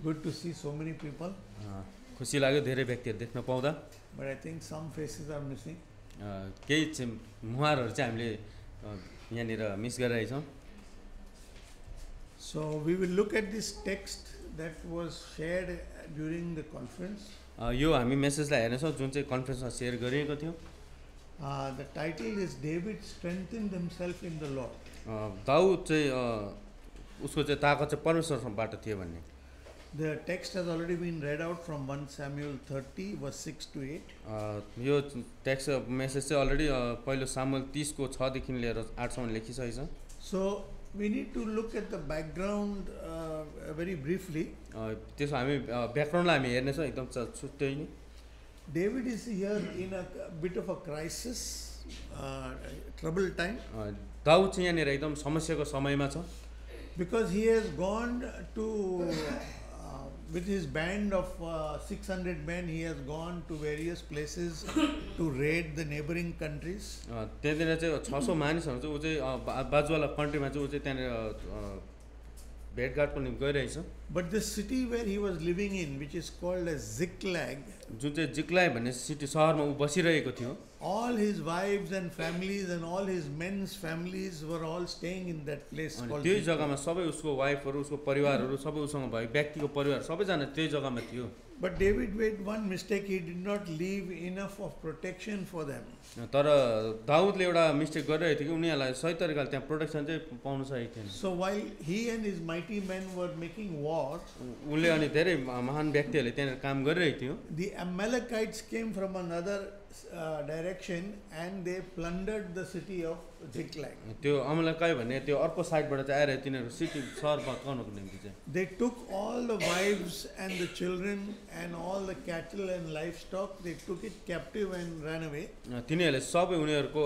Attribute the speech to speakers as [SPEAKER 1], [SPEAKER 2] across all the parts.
[SPEAKER 1] good to see so many people.
[SPEAKER 2] खुसी लाग्यो धेरै व्यक्तिहरू देख्न पाउँदा।
[SPEAKER 1] But I think some faces are missing.
[SPEAKER 2] केही मुहारहरू चाहिँ हामीले यहाँनिर मिस गरिरहेछौँ।
[SPEAKER 1] So we will look at this text that was shared during the conference.
[SPEAKER 2] यो हामी मेसेजलाई हेर्नेछौँ जुन चाहिँ कन्फरेन्समा सेयर गरिएको थियो।
[SPEAKER 1] The title is David strengthened himself in the Lord.
[SPEAKER 2] Daud चाहिँ उसको चाहिँ ताकत चाहिँ परमेश्वरबाट थियो भन्ने।
[SPEAKER 1] The text has already been read out from 1 Samuel 30 verse 6 to 8.
[SPEAKER 2] यो टेक्स्ट मेसेज चाहिँ अलरेडी पहिलो सामुएल 30 को 6 देखि लिएर 8 सम्म लेखिसकेको छ।
[SPEAKER 1] So we need to look at the background very briefly.
[SPEAKER 2] त्यसो हामी ब्याकग्राउन्डलाई हामी हेर्नेछौँ एकदम छुट्टै नै।
[SPEAKER 1] David is here in a bit of a crisis, trouble time.
[SPEAKER 2] Daud चाहिँ यहाँनिर एकदम समस्याको समयमा छ।
[SPEAKER 1] Because he has gone to with his band of 600 men, he has gone to various places to raid the neighboring countries.
[SPEAKER 2] त्यहाँनिर चाहिँ 600 मानिसहरू चाहिँ उ चाहिँ बाजुवाला कन्ट्रीमा चाहिँ उ चाहिँ त्यहाँनिर भेटघाटको निम्ति गइरहेछ।
[SPEAKER 1] But the city where he was living in, which is called as Ziklag,
[SPEAKER 2] जुन चाहिँ जिक्लाई भन्ने सिटी सहरमा उ बसिरहेको थियो,
[SPEAKER 1] all his wives and families and all his men's families were all staying in that place called
[SPEAKER 2] त्यो जग्गामा सबै उसको वाइफहरू उसको परिवारहरू सबै उसँग भएको व्यक्तिको परिवार सबैजना त्यही जग्गामा थियो।
[SPEAKER 1] But David made one mistake, he did not leave enough of protection for them.
[SPEAKER 2] तर दाउदले एउटा मिस्टेक गरिरहेको थियो कि उनीहरूलाई सही तरिकाले त्यहाँ प्रोटेक्सन चाहिँ पाउन सकेको थिएन।
[SPEAKER 1] So while he and his mighty men were making war,
[SPEAKER 2] उनले अनि धेरै महान व्यक्तिहरूले त्यहाँनिर काम गरिरहेको थियो।
[SPEAKER 1] the Amalekites came from another direction and they plundered the city of Ziklag.
[SPEAKER 2] त्यो अमलेकाई भन्ने त्यो अर्को साइडबाट चाहिँ आएर तिनीहरू सिटी सहर बचाउनको निम्ति चाहिँ
[SPEAKER 1] They took all the wives and the children and all the cattle and livestock, they took it captive and ran away.
[SPEAKER 2] तिनीहरूले सबै उनीहरूको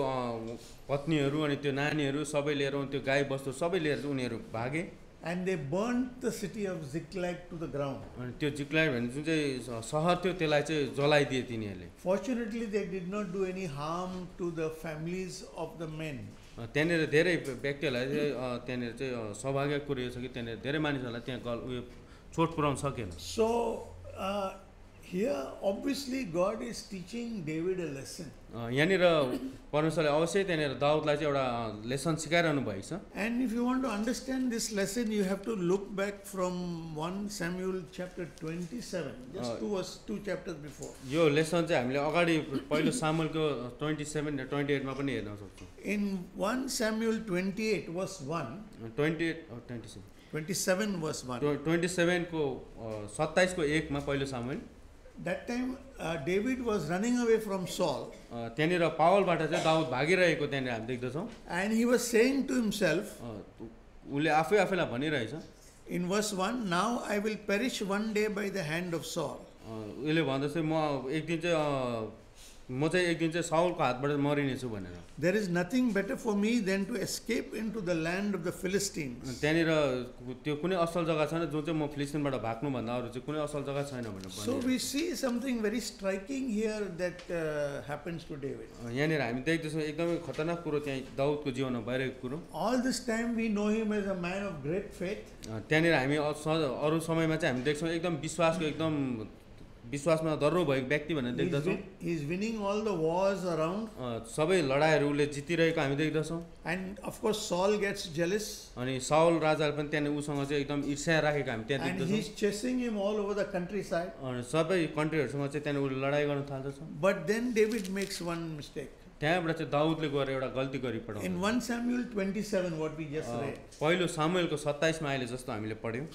[SPEAKER 2] पत्नीहरू अनि त्यो नानीहरू सबै लिएर त्यो गाई बस्तु सबै लिएर उनीहरू भागे।
[SPEAKER 1] And they burnt the city of Ziklag to the ground.
[SPEAKER 2] अनि त्यो जिक्लाई भन्ने जुन चाहिँ सहर थियो त्यसलाई चाहिँ जलाइदिए तिनीहरूले।
[SPEAKER 1] Fortunately, they did not do any harm to the families of the men.
[SPEAKER 2] त्यहाँनिर धेरै व्यक्तिहरूलाई चाहिँ त्यहाँनिर चाहिँ सौभाग्य कुरो यो छ कि त्यहाँनिर धेरै मानिसहरूलाई त्यहाँ उयो चोट पुर्याउन सकेन।
[SPEAKER 1] So here obviously God is teaching David a lesson.
[SPEAKER 2] यहाँनिर परमेश्वरले अवश्य त्यहाँनिर दाउदलाई चाहिँ एउटा लेसन सिकाइरहनु भएको छ।
[SPEAKER 1] And if you want to understand this lesson, you have to look back from 1 Samuel chapter 27, just two chapters before.
[SPEAKER 2] यो लेसन चाहिँ हामीले अगाडि पहिलो सामुएलको 27 र 28 मा पनि हेर्न सक्छौँ।
[SPEAKER 1] In 1 Samuel 28 verse 1, 27 verse 1.
[SPEAKER 2] 27 को 27 को 1 मा पहिलो Samuel,
[SPEAKER 1] that time David was running away from Saul.
[SPEAKER 2] त्यहाँनिर पावलबाट चाहिँ दाउद भागिरहेको त्यहाँनिर हामी देख्दछौँ।
[SPEAKER 1] And he was saying to himself,
[SPEAKER 2] उले आफैलाई भनिरहेछ,
[SPEAKER 1] in verse 1, now I will perish one day by the hand of Saul.
[SPEAKER 2] उसले भन्दछ म चाहिँ एक दिन चाहिँ साउलको हातबाट मरिनेछु भनेर।
[SPEAKER 1] There is nothing better for me than to escape into the land of the Philistines.
[SPEAKER 2] त्यहाँनिर त्यो कुनै असल जग्गा छैन जुन चाहिँ म फिलिस्तीनबाट भाग्नु भन्दा अरु चाहिँ कुनै असल जग्गा छैन भनेर भन्यो।
[SPEAKER 1] So we see something very striking here that happens to David.
[SPEAKER 2] यहाँनिर हामी देख्दछौँ एकदमै खतरनाक कुरो त्यहाँ दाउदको जीवनमा भइरहेको कुरो।
[SPEAKER 1] All this time we know him as a man of great faith.
[SPEAKER 2] त्यहाँनिर हामी अरु समयमा चाहिँ हामी देख्छौँ एकदम विश्वासको एकदम विश्वासमा दर्रो भएको व्यक्ति भनेर देख्दछौँ।
[SPEAKER 1] He is winning all the wars around.
[SPEAKER 2] सबै लडाईहरु उले जितिरहेको हामी देख्दछौँ।
[SPEAKER 1] And of course Saul gets jealous.
[SPEAKER 2] अनि साउल राजाले पनि त्यहाँ उसँग चाहिँ एकदम ईर्ष्या राखेको हामी त्यहाँ देख्दछौँ।
[SPEAKER 1] And he is chasing him all over the countryside.
[SPEAKER 2] अनि सबै कन्ट्रीहरुसँग चाहिँ त्यहाँ उले लडाई गर्न थाल्दछ।
[SPEAKER 1] But then David makes one mistake.
[SPEAKER 2] त्यहाँबाट चाहिँ दाउदले गएर एउटा गल्ती गरि पठाउँछ।
[SPEAKER 1] In 1 Samuel 27 what we just read.
[SPEAKER 2] पहिलो सामुएलको 27 मा अहिले जस्तो हामीले पढ्यौं।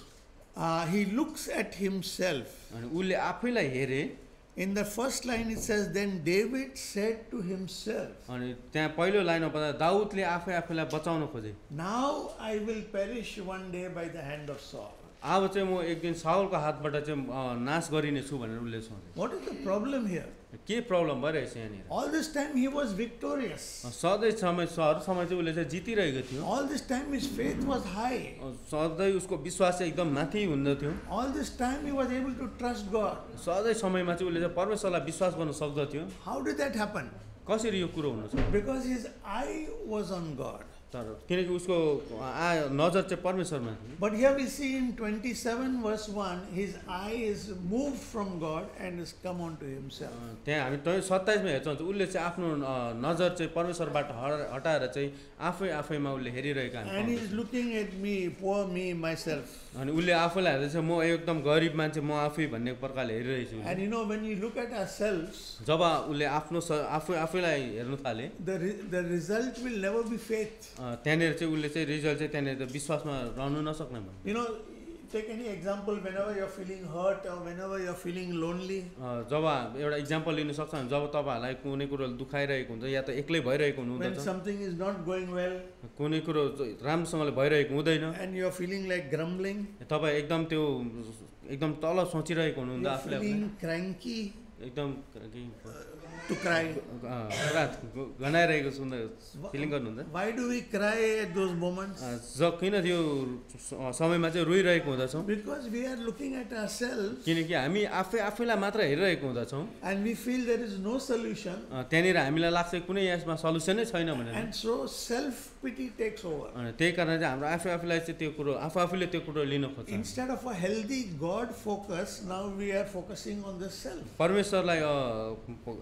[SPEAKER 1] He looks at himself.
[SPEAKER 2] अनि उले आफैलाई हेरे।
[SPEAKER 1] In the first line it says, then David said to himself.
[SPEAKER 2] अनि त्यहाँ पहिलो लाइनमा पढ्दा दाउदले आफैलाई बचाउन खोजे।
[SPEAKER 1] Now I will perish one day by the hand of Saul.
[SPEAKER 2] अब चाहिँ म एक दिन साउलको हातबाट चाहिँ नाश गरिने छु भनेर उले सोचे।
[SPEAKER 1] What is the problem here?
[SPEAKER 2] के प्रब्लम भइरहेछ यहाँनिर?
[SPEAKER 1] All this time he was victorious.
[SPEAKER 2] सधैँ समय चाहिँ उले चाहिँ जितिरहेको थियो।
[SPEAKER 1] All this time his faith was high.
[SPEAKER 2] सधैँ उसको विश्वास चाहिँ एकदम माथि हुँदै थियो।
[SPEAKER 1] All this time he was able to trust God.
[SPEAKER 2] सधैँ समयमा चाहिँ उले चाहिँ परमेश्वरलाई विश्वास गर्न सक्दथ्यो।
[SPEAKER 1] How did that happen?
[SPEAKER 2] कसरी यो कुरो हुन सक्यो?
[SPEAKER 1] Because his eye was on God.
[SPEAKER 2] तर किनकि उसको नजर चाहिँ परमेश्वरमा थियो।
[SPEAKER 1] But here we see in 27 verse 1, his eye is moved from God and is come onto himself.
[SPEAKER 2] त्यहाँ हामी 27 मा हेर्छौँ उसले चाहिँ आफ्नो नजर चाहिँ परमेश्वरबाट हटाएर चाहिँ आफैमा उसले हेरिरहेका हामी
[SPEAKER 1] And he is looking at me, poor me, myself.
[SPEAKER 2] अनि उसले आफूलाई हेर्दै चाहिँ म एकदम गरिब मान्छे म आफै भन्ने प्रकारले हेरिरहेछु।
[SPEAKER 1] And you know, when you look at ourselves,
[SPEAKER 2] जब उसले आफ्नो आफैलाई हेर्नु थाले
[SPEAKER 1] the result will never be faith.
[SPEAKER 2] त्यहाँनिर चाहिँ उसले चाहिँ रिजल्ट चाहिँ त्यहाँनिर विश्वासमा रहनु नसक्ने भयो।
[SPEAKER 1] You know, take any example whenever you're feeling hurt or whenever you're feeling lonely.
[SPEAKER 2] जब एउटा इक्जाम्पल लिन सक्छ भने जब तपाईहरुलाई कुनै कुरो दुखाइरहेको हुन्छ या त एक्लै भइरहेको
[SPEAKER 1] When
[SPEAKER 2] हुनुहुन्छ,
[SPEAKER 1] something is not going well
[SPEAKER 2] कुनै कुरो राम्रोसँगले भइरहेको हुँदैन,
[SPEAKER 1] and you're feeling like grumbling,
[SPEAKER 2] तपाई एकदम त्यो एकदम तल सोचिरहेको हुनुहुन्छ,
[SPEAKER 1] you're
[SPEAKER 2] आफूले
[SPEAKER 1] feeling cranky,
[SPEAKER 2] एकदम
[SPEAKER 1] to cry.
[SPEAKER 2] गनाइरहेको सुन्दा फिलिङ गर्नुहुन्छ।
[SPEAKER 1] Why do we cry at those moments?
[SPEAKER 2] किन त्यो समयमा चाहिँ रोइरहेको हुँदछौँ?
[SPEAKER 1] Because we are looking at ourselves
[SPEAKER 2] किनकि हामी आफैलाई मात्र हेरिरहेको हुँदछौँ
[SPEAKER 1] and we feel there is no solution,
[SPEAKER 2] त्यहाँनिर हामीलाई लाग्छ कुनै यसमा सल्युसनै छैन भनेर।
[SPEAKER 1] and so self-pity takes over.
[SPEAKER 2] त्यही कारण चाहिँ हाम्रो आफैलाई चाहिँ त्यो कुरो आफूले त्यो कुरो लिन खोज्छ।
[SPEAKER 1] Instead of a healthy God focus, now we are focusing on the self.
[SPEAKER 2] परमेश्वरलाई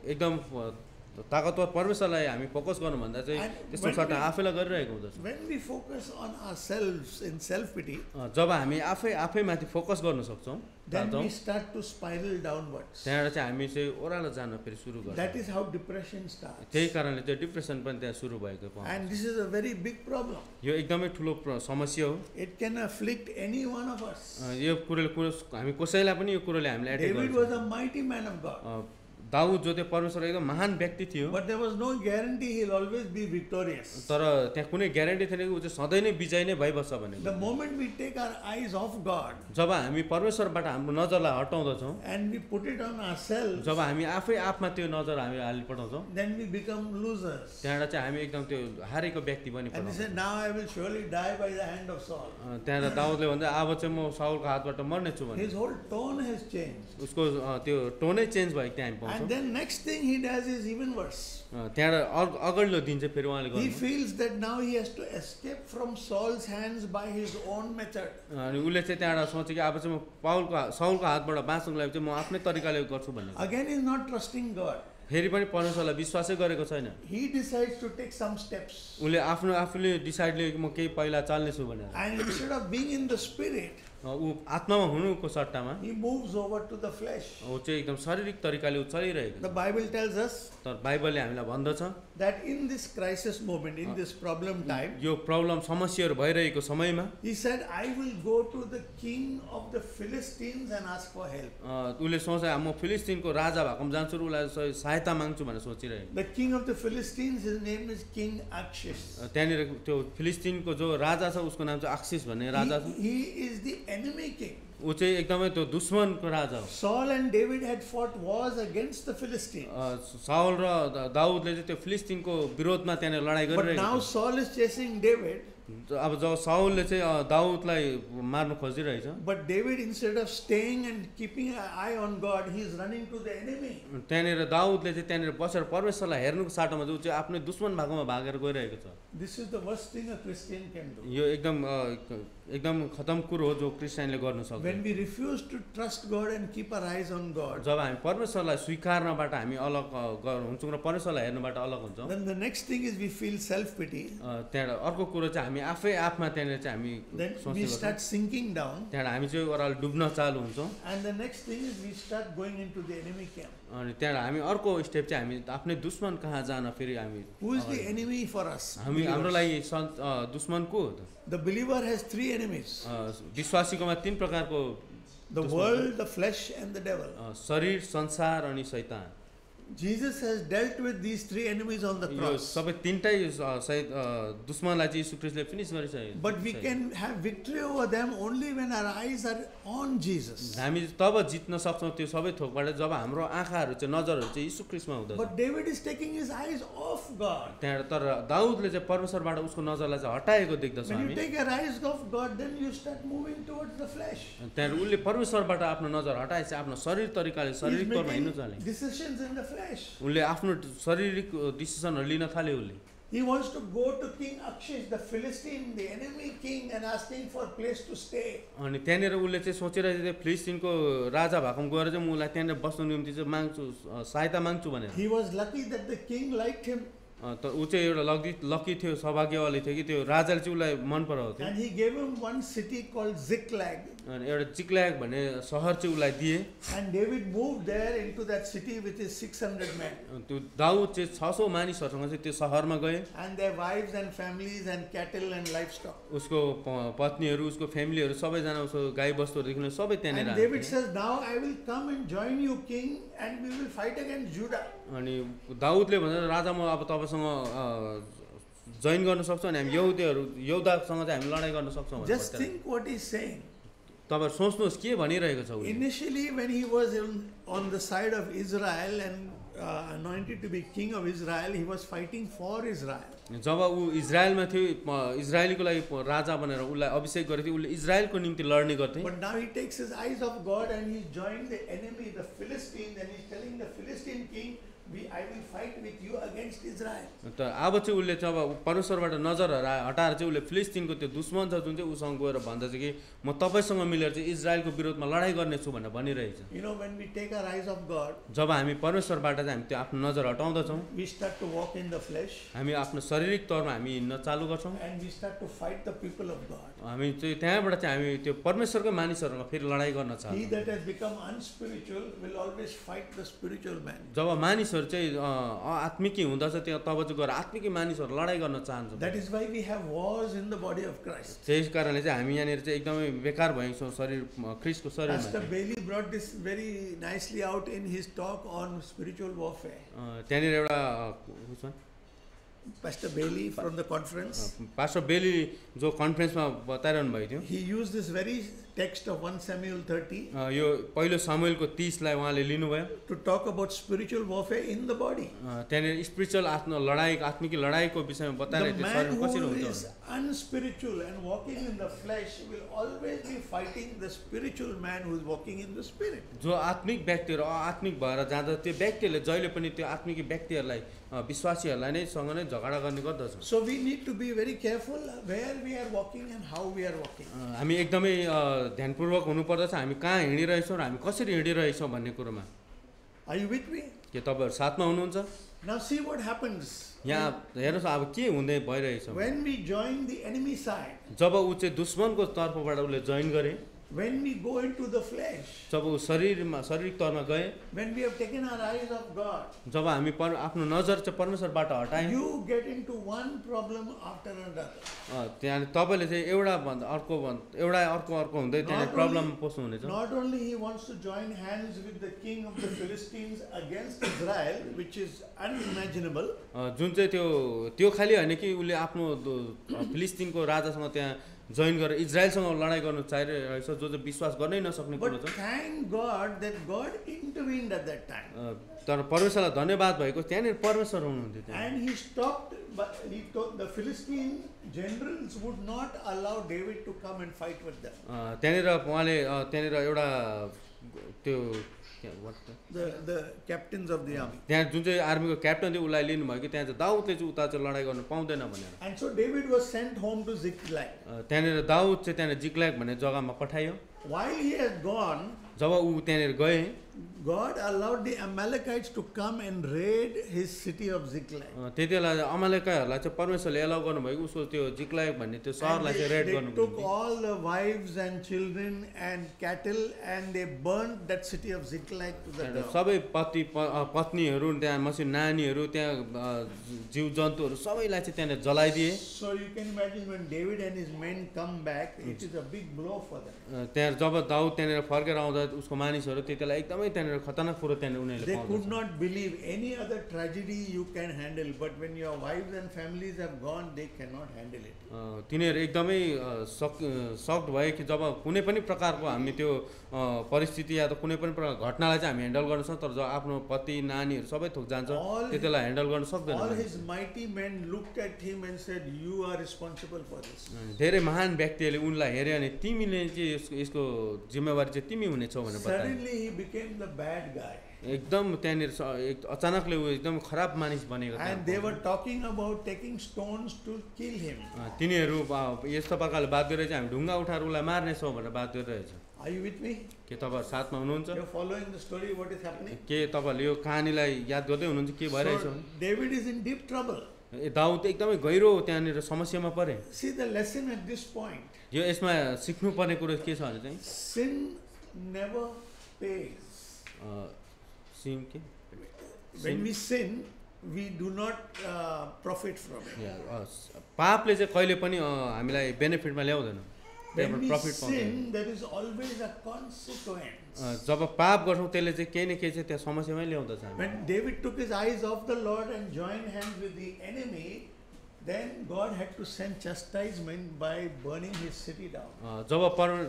[SPEAKER 2] एकदम ताकतवर परमेश्वरलाई हामी फोकस गर्नु भन्दा चाहिँ त्यसको सट्टा आफैलाई गरिरहेको हुँदछ।
[SPEAKER 1] When we focus on ourselves in self-pity,
[SPEAKER 2] जब हामी आफैमाथि फोकस गर्न सक्छौँ
[SPEAKER 1] then we start to spiral downwards.
[SPEAKER 2] त्यहाँबाट चाहिँ हामी चाहिँ ओह्रालो जान फेरि सुरु गर्छौँ।
[SPEAKER 1] That is how depression starts.
[SPEAKER 2] त्यही कारणले चाहिँ डिप्रेसन पनि त्यहाँ सुरु भएको पाउँछ।
[SPEAKER 1] And this is a very big problem.
[SPEAKER 2] यो एकदमै ठुलो समस्या हो।
[SPEAKER 1] It can afflict any one of us.
[SPEAKER 2] यो कुरोले हामी कसैलाई पनि यो कुरोले हामीले एटेक
[SPEAKER 1] David
[SPEAKER 2] गर्छ।
[SPEAKER 1] was a mighty man of God.
[SPEAKER 2] Daud जो त्यो परमेश्वर एकदम महान व्यक्ति थियो,
[SPEAKER 1] But there was no guarantee he'll always be victorious.
[SPEAKER 2] तर त्यहाँ कुनै ग्यारेन्टी थिएन कि ऊ चाहिँ सधैँ नै विजय नै भइबस्छ भनेको।
[SPEAKER 1] The moment we take our eyes off God
[SPEAKER 2] जब हामी परमेश्वरबाट हाम्रो नजरलाई हटाउँदछौँ,
[SPEAKER 1] and we put it on ourselves,
[SPEAKER 2] जब हामी आफमा त्यो नजर हामी हालिपठाउँछौँ,
[SPEAKER 1] then we become losers.
[SPEAKER 2] त्यहाँबाट चाहिँ हामी एकदम त्यो हारेको व्यक्ति
[SPEAKER 1] And he
[SPEAKER 2] बनिपठाउँछौँ।
[SPEAKER 1] said, now I will surely die by the hand of Saul.
[SPEAKER 2] त्यहाँबाट दाउदले भन्छ अब चाहिँ म साउलको हातबाट मर्नेछु भने
[SPEAKER 1] His whole tone has changed.
[SPEAKER 2] उसको त्यो टोनै चेन्ज भएको त्यहाँ हामी
[SPEAKER 1] And
[SPEAKER 2] पाउँछौँ।
[SPEAKER 1] then next thing he does is even worse.
[SPEAKER 2] त्यहाँबाट अगाडिल्लो दिन चाहिँ फेरि उहाँले
[SPEAKER 1] He
[SPEAKER 2] गर्नु
[SPEAKER 1] feels that now he has to escape from Saul's hands by his own method.
[SPEAKER 2] अनि उसले चाहिँ त्यहाँबाट सोच्यो कि अब चाहिँ म साउलको हातबाट बाँच्नुको लागि चाहिँ म आफ्नै तरिकाले गर्छु भन्ने।
[SPEAKER 1] Again, he is not trusting God.
[SPEAKER 2] फेरि पनि परमेश्वरलाई विश्वासै गरेको छैन।
[SPEAKER 1] He decides to take some steps.
[SPEAKER 2] उसले आफूले डिसाइड लियो कि म केही पहिला चाल्नेछु भनेर।
[SPEAKER 1] And instead of being in the spirit,
[SPEAKER 2] ऊ आत्मामा हुनुको सट्टामा
[SPEAKER 1] he moves over to the flesh.
[SPEAKER 2] ऊ चाहिँ एकदम शारीरिक तरिकाले ऊ चलिरहेको
[SPEAKER 1] The
[SPEAKER 2] छ।
[SPEAKER 1] Bible tells us
[SPEAKER 2] तर बाइबलले हामीलाई भन्दछ
[SPEAKER 1] that in this crisis moment, in this problem time,
[SPEAKER 2] यो प्रब्लम समस्याहरू भइरहेको समयमा
[SPEAKER 1] he said, I will go to the king of the Philistines and ask for help.
[SPEAKER 2] उसले सोचे म फिलिस्तिनको राजा भएकोमा जान्छु र उसलाई सहायता माग्छु भनेर सोचिरहेको।
[SPEAKER 1] The king of the Philistines, his name is King Achish.
[SPEAKER 2] त्यहाँनिर त्यो फिलिस्तिनको जो राजा छ उसको नाम चाहिँ आक्सिस भन्ने राजा छ।
[SPEAKER 1] He is the enemy king.
[SPEAKER 2] ऊ चाहिँ एकदमै त्यो दुश्मनको राजा हो।
[SPEAKER 1] Saul and David had fought wars against the Philistines.
[SPEAKER 2] Saul र दाउदले चाहिँ त्यो फिलिस्तिनको विरोधमा त्यहाँनिर लडाइँ
[SPEAKER 1] But
[SPEAKER 2] गरिरहेको
[SPEAKER 1] now Saul is chasing David.
[SPEAKER 2] अब जब साउलले चाहिँ दाउदलाई मार्न खोजिरहेछ,
[SPEAKER 1] But David, instead of staying and keeping an eye on God, he is running to the enemy.
[SPEAKER 2] त्यहाँनिर दाउदले चाहिँ त्यहाँनिर बसेर परमेश्वरलाई हेर्नुको साटोमा चाहिँ ऊ चाहिँ आफ्नै दुश्मन भागमा भागेर गइरहेको छ।
[SPEAKER 1] This is the worst thing a Christian can do.
[SPEAKER 2] यो एकदम खतम कुरो हो जो क्रिस्चियनले गर्न सक्छ।
[SPEAKER 1] When we refuse to trust God and keep our eyes on God,
[SPEAKER 2] जब हामी परमेश्वरलाई स्वीकार्नबाट हामी अलग हुन्छौँ र परमेश्वरलाई हेर्नबाट अलग हुन्छौँ,
[SPEAKER 1] then the next thing is we feel self-pity.
[SPEAKER 2] त्यहाँबाट अर्को कुरो चाहिँ हामी आफमा त्यहाँनिर चाहिँ हामी
[SPEAKER 1] Then we start sinking down.
[SPEAKER 2] त्यहाँबाट हामी चाहिँ ओह्रालो डुब्न चालु हुन्छौँ।
[SPEAKER 1] And the next thing is we start going into the enemy camp.
[SPEAKER 2] अनि त्यहाँबाट हामी अर्को स्टेप चाहिँ हामी आफ्नै दुश्मन कहाँ जान फेरि हामी
[SPEAKER 1] Who is the enemy for us?
[SPEAKER 2] हाम्रो लागि दुश्मन को हो त?
[SPEAKER 1] The believer has three enemies:
[SPEAKER 2] विश्वासीकोमा तीन प्रकारको
[SPEAKER 1] the world, the flesh, and the devil.
[SPEAKER 2] शरीर, संसार अनि शैतान।
[SPEAKER 1] Jesus has dealt with these three enemies on the
[SPEAKER 2] यो
[SPEAKER 1] cross.
[SPEAKER 2] सबै तीनटै दुश्मनलाई चाहिँ यीशु ख्रीष्टले फिनिश गरिसके।
[SPEAKER 1] But we can have victory over them only when our eyes are on Jesus.
[SPEAKER 2] हामी तब जित्न सक्छौँ त्यो सबै थोकबाट जब हाम्रो आँखाहरू चाहिँ नजरहरू चाहिँ यीशु ख्रीष्टमा हुँदछ।
[SPEAKER 1] But David is taking his eyes off God.
[SPEAKER 2] त्यहाँ तर दाउदले चाहिँ परमेश्वरबाट उसको नजरलाई चाहिँ हटाएको देख्दछौँ
[SPEAKER 1] When
[SPEAKER 2] हामी।
[SPEAKER 1] you take your eyes off God, then you start moving towards the flesh.
[SPEAKER 2] त्यहाँ उसले परमेश्वरबाट आफ्नो नजर हटाएपछि आफ्नो शरीर तरिकाले
[SPEAKER 1] He's
[SPEAKER 2] शारीरिक तौरमा हिँड्नु
[SPEAKER 1] making
[SPEAKER 2] थाले।
[SPEAKER 1] decisions in the flesh.
[SPEAKER 2] उसले आफ्नो शारीरिक डिसिसनहरू लिन थाल्यो। उसले
[SPEAKER 1] He wants to go to King Akshish, the Philistine, the enemy king, and asking for a place to stay.
[SPEAKER 2] अनि त्यहाँनिर उसले चाहिँ सोचिरहेको थियो फिलिस्टिनको राजा भएकोमा गएर चाहिँ मलाई त्यहाँनिर बस्नु निम्ति चाहिँ माग्छु सहायता माग्छु भनेर
[SPEAKER 1] He was lucky that the king liked him.
[SPEAKER 2] तर ऊ चाहिँ एउटा लकी थियो सौभाग्यवाली थियो कि त्यो राजाले चाहिँ उसलाई मन पराउँथ्यो
[SPEAKER 1] And he gave him one city called Ziklag.
[SPEAKER 2] अनि एउटा जिक्ल्याग भन्ने सहर चाहिँ उसलाई दिए
[SPEAKER 1] And David moved there into that city with his 600 men.
[SPEAKER 2] त्यो दाउद चाहिँ 600 मानिसहरूसँग चाहिँ त्यो सहरमा गए
[SPEAKER 1] And their wives and families and cattle and livestock.
[SPEAKER 2] उसको पत्नीहरू उसको फ्यामिलीहरू सबैजना उसको गाई बस्तुहरूदेखि लिएर सबै त्यहाँनिर
[SPEAKER 1] And David says, now I will come and join you, king, and we will fight against Judah.
[SPEAKER 2] अनि दाउदले भनेर राजा म अब तपाईँसँग जोइन गर्न सक्छौँ अनि हामी यहुदासँग चाहिँ हामी लडाइँ गर्न सक्छौँ
[SPEAKER 1] Just think what he's saying.
[SPEAKER 2] तपाईहरु सोच्नुहोस् के भनिरहेको छ उसले
[SPEAKER 1] Initially, when he was on the side of Israel and anointed to be king of Israel, he was fighting for Israel.
[SPEAKER 2] जब ऊ इजरायलमा थियो इजरायलीको लागि राजा भनेर उसलाई अभिषेक गरेको थियो उसले इजरायलको निम्ति लड्ने गर्थे
[SPEAKER 1] But now he takes his eyes off God and he's joined the enemy, the Philistines, and he's telling the Philistine king, I will fight with you against Israel.
[SPEAKER 2] तर अब चाहिँ उसले जब परमेश्वरबाट नजर हटाएर चाहिँ उसले फिलिस्टिनको त्यो दुश्मन छ जुन चाहिँ उसँग गएर भन्दछ कि म तपाईसँग मिलेर चाहिँ इजरायलको विरोधमा लडाई गर्ने छु भनेर भनिरहेछ
[SPEAKER 1] You know, when we take our eyes off God,
[SPEAKER 2] जब हामी परमेश्वरबाट चाहिँ हामी त्यो आफ्नो नजर हटाउँदछौँ
[SPEAKER 1] we start to walk in the flesh
[SPEAKER 2] हामी आफ्नो शारीरिक तौरमा हामी हिँड्न चालु गर्छौँ
[SPEAKER 1] and we start to fight the people of God.
[SPEAKER 2] हामी चाहिँ त्यहाँबाट चाहिँ हामी त्यो परमेश्वरकै मानिसहरूसँग फेरि लडाई गर्न
[SPEAKER 1] He
[SPEAKER 2] चाहन्छौँ
[SPEAKER 1] that has become unspiritual will always fight the spiritual man.
[SPEAKER 2] जब मानिसहरू चाहिँ आत्मिकी हुँदछ त्यो तब चाहिँ गएर आत्मिकी मानिसहरू लडाई गर्न चाहन्छ
[SPEAKER 1] That is why we have wars in the body of Christ.
[SPEAKER 2] त्यस कारणले चाहिँ हामी यहाँनिर चाहिँ एकदमै बेकार भएको छौँ शरीर ख्रिस्टको शरीरमा
[SPEAKER 1] Pastor Bailey brought this very nicely out in his talk on spiritual warfare.
[SPEAKER 2] त्यहाँनिर एउटा
[SPEAKER 1] Pastor Bailey from the conference,
[SPEAKER 2] pastor Bailey जो कन्फरेन्समा बताइरहनु भएको थियो
[SPEAKER 1] he used this very text of 1 Samuel 30
[SPEAKER 2] यो पहिलो सामुएलको 30 लाई उहाँले लिनुभयो
[SPEAKER 1] to talk about spiritual warfare in the body.
[SPEAKER 2] त्यहाँनिर स्पिरिचुअल आफ्नो लडाई आत्मिकी लडाईको विषयमा
[SPEAKER 1] The
[SPEAKER 2] बताइरहेको थियो
[SPEAKER 1] man
[SPEAKER 2] शरीर कसरी
[SPEAKER 1] who
[SPEAKER 2] हुन्छ
[SPEAKER 1] is unspiritual and walking in the flesh will always be fighting the spiritual man who is walking in the spirit.
[SPEAKER 2] जो आत्मिक व्यक्तिहरू आत्मिक भएर जाँदा त्यो व्यक्तिहरूले जहिले पनि त्यो आत्मिक व्यक्तिहरूलाई विश्वासीहरूलाई नै सँग नै झगडा गर्ने गर्दछ
[SPEAKER 1] So we need to be very careful where we are walking and how we are walking.
[SPEAKER 2] हामी एकदमै ध्यानपूर्वक हुनुपर्दछ हामी कहाँ हिँडिरहेछौँ र हामी कसरी हिँडिरहेछौँ भन्ने कुरोमा
[SPEAKER 1] Are you with me?
[SPEAKER 2] के तपाईँहरू साथमा हुनुहुन्छ
[SPEAKER 1] Now see what happens
[SPEAKER 2] यहाँ हेर्नुहोस् अब के हुँदै भइरहेछ
[SPEAKER 1] when we join the enemy side,
[SPEAKER 2] जब ऊ चाहिँ दुश्मनको तर्फबाट उसले जोइन गरे
[SPEAKER 1] when we go into the flesh,
[SPEAKER 2] जब ऊ शारीरिक तौरमा गए
[SPEAKER 1] when we have taken our eyes off God,
[SPEAKER 2] जब हामी आफ्नो नजर चाहिँ परमेश्वरबाट हटायौँ
[SPEAKER 1] you get into one problem after another.
[SPEAKER 2] त्यहाँ तपाईँले चाहिँ एउटा अर्को हुँदै त्यहाँ प्रब्लम पोस्नु हुनेछ
[SPEAKER 1] Not only he wants to join hands with the king of the Philistines against Israel, which is unimaginable.
[SPEAKER 2] जुन चाहिँ त्यो खालि होइन कि उसले आफ्नो फिलिस्तिनको राजासँग त्यहाँ जोइन गरेर इजरायलसँग लडाई गर्नु चाहिरहेछ जो चाहिँ विश्वास गर्नै नसक्ने कुरो
[SPEAKER 1] But
[SPEAKER 2] छ
[SPEAKER 1] thank God that God intervened at that time.
[SPEAKER 2] तर परमेश्वरलाई धन्यवाद भएको त्यहाँनिर परमेश्वर हुनुहुन्थ्यो त्यहाँ
[SPEAKER 1] And he stopped, but he told the Philistine generals would not allow David to come and fight with them.
[SPEAKER 2] त्यहाँनिर उहाँले त्यहाँनिर एउटा त्यो
[SPEAKER 1] The captains of the army.
[SPEAKER 2] त्यहाँ जुन चाहिँ आर्मीको क्याप्टन थियो उसलाई लिनुभयो कि त्यहाँ चाहिँ दाउदले चाहिँ उता चाहिँ लडाइँ गर्नु पाउँदैन भनेर
[SPEAKER 1] And so David was sent home to Ziklag.
[SPEAKER 2] त्यहाँनिर दाउद चाहिँ त्यहाँनिर जिक्ल्याग भन्ने जग्गामा पठाइयो
[SPEAKER 1] While he had gone,
[SPEAKER 2] जब ऊ त्यहाँनिर गए
[SPEAKER 1] God allowed the Amalekites to come and raid his city of Ziklag.
[SPEAKER 2] त्यति बेला अमालेकाईहरूलाई चाहिँ परमेश्वरले एलाउ गर्नुभयो उसको त्यो जिक्ल्याग भन्ने त्यो सहरलाई चाहिँ रेड
[SPEAKER 1] They
[SPEAKER 2] गर्नु
[SPEAKER 1] took all the wives and children and cattle and they burned that city of Ziklag to the ground.
[SPEAKER 2] सबै पत्नीहरू त्यहाँ मसिन नानीहरू त्यहाँ जीव जन्तुहरू सबैलाई चाहिँ त्यहाँनिर जलाइदिए
[SPEAKER 1] So you can imagine when David and his men come back, it is a big blow for them.
[SPEAKER 2] त्यहाँ जब दाउद त्यहाँनिर फर्केर आउँदा उसको मानिसहरू त्यति बेला एकदमै त्यहाँनिर खतरनाक कुरो त्यहाँनिर उनीहरूले
[SPEAKER 1] They
[SPEAKER 2] पाउँदछ
[SPEAKER 1] could not believe any other tragedy you can handle, but when your wives and families have gone, they cannot handle it.
[SPEAKER 2] तिनीहरू एकदमै सक्ड भयो कि जब कुनै पनि प्रकारको हामी त्यो परिस्थिति या त कुनै पनि प्रकार घटनालाई चाहिँ हामी ह्यान्डल गर्न सक्छौँ तर जब आफ्नो पति नानीहरू सबै थोक जान्छ त्यति बेला ह्यान्डल गर्न सक्दैन
[SPEAKER 1] All his mighty men looked at him and said, "You are responsible for this."
[SPEAKER 2] धेरै महान व्यक्तिहरूले उनलाई हेऱ्यो अनि तिमीले चाहिँ यसको जिम्मेवारी चाहिँ तिमी हुनेछौ भनेर बताए
[SPEAKER 1] Suddenly he became became the bad guy.
[SPEAKER 2] एकदम त्यहाँनिर अचानकले ऊ एकदम खराब मानिस बनेको थियो।
[SPEAKER 1] And they were talking about taking stones to kill him.
[SPEAKER 2] तिनीहरू यस्तो प्रकारले बात गरेर चाहिँ हामी ढुङ्गा उठाएर उसलाई मार्नेछौँ भनेर बात गरिरहेछ।
[SPEAKER 1] Are you with me?
[SPEAKER 2] के तपाईँहरू साथमा हुनुहुन्छ?
[SPEAKER 1] You're following the story, what is happening?
[SPEAKER 2] के तपाईँहरूले यो कहानीलाई याद गर्दै हुनुहुन्छ के भइरहेछ?
[SPEAKER 1] So David is in deep trouble.
[SPEAKER 2] Daud एकदमै गहिरो त्यहाँनिर समस्यामा परे।
[SPEAKER 1] See the lesson at this point.
[SPEAKER 2] यो यसमा सिक्नुपर्ने कुरो के छ भने चाहिँ
[SPEAKER 1] Sin never pays.
[SPEAKER 2] सिम के
[SPEAKER 1] When we sin, we do not profit from it.
[SPEAKER 2] पापले चाहिँ कहिले पनि हामीलाई बेनिफिटमा ल्याउँदैन।
[SPEAKER 1] When we sin, there is always a consequence.
[SPEAKER 2] जब पाप गर्छौँ त्यसले चाहिँ केही न केही चाहिँ त्यहाँ समस्यामै ल्याउँदछ।
[SPEAKER 1] When David took his eyes off the Lord and joined hands with the enemy, then God had to send chastisement by burning his city down.
[SPEAKER 2] जब